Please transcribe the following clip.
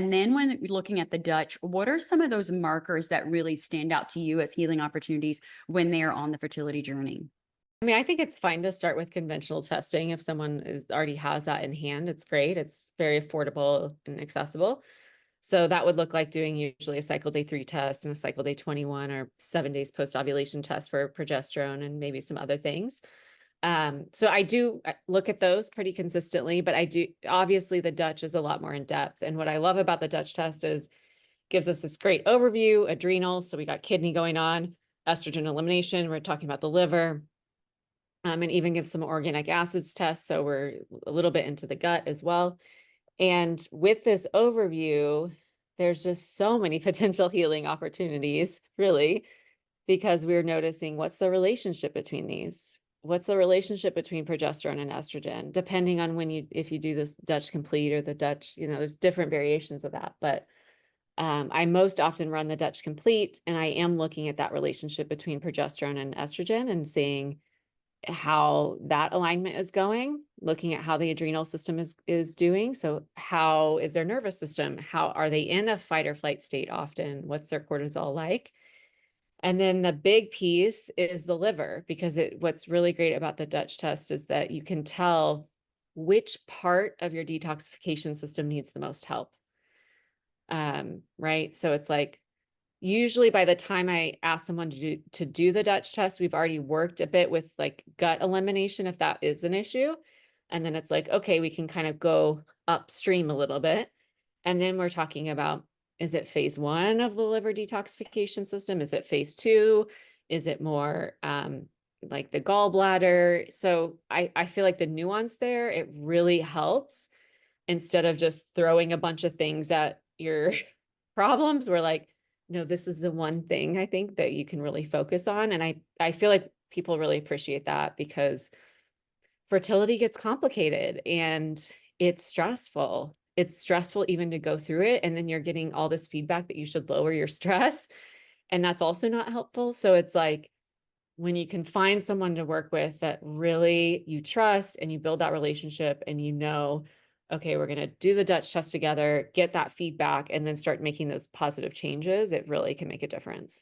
And then when you're looking at the Dutch, what are some of those markers that really stand out to you as healing opportunities when they are on the fertility journey? I mean, I think it's fine to start with conventional testing if someone is already has that in hand. It's great. It's very affordable and accessible. So that would look like doing usually a cycle day 3 test and a cycle day 21 or 7 days post ovulation test for progesterone and maybe some other things. So I do look at those pretty consistently, but I do obviously the Dutch is a lot more in depth. And what I love about the Dutch test is gives us this great overview, adrenals. So we got kidney going on, estrogen elimination. We're talking about the liver, and even give some organic acids tests. So we're a little bit into the gut as well. And with this overview, there's just so many potential healing opportunities, really, because we're noticing what's the relationship between these? What's the relationship between progesterone and estrogen, depending on if you do this Dutch complete or the Dutch, there's different variations of that. But I most often run the Dutch complete, and I am looking at that relationship between progesterone and estrogen and seeing how that alignment is going, looking at how the adrenal system is doing. So how is their nervous system? How are they in a fight or flight state often? What's their cortisol like? And then the big piece is the liver, because what's really great about the Dutch test is that you can tell which part of your detoxification system needs the most help. Right. So it's like usually by the time I ask someone to do the Dutch test, we've already worked a bit with like gut elimination, if that is an issue. And then it's like, okay, we can kind of go upstream a little bit. And then we're talking about, is it phase 1 of the liver detoxification system? Is it phase 2? Is it more like the gallbladder? So I feel like the nuance there, it really helps instead of just throwing a bunch of things at your problems. We're like, no, this is the one thing I think that you can really focus on. And I feel like people really appreciate that because fertility gets complicated and it's stressful. It's stressful even to go through it. And then you're getting all this feedback that you should lower your stress. And that's also not helpful. So it's like when you can find someone to work with that really you trust and you build that relationship and okay, we're going to do the Dutch test together, get that feedback, and then start making those positive changes, it really can make a difference.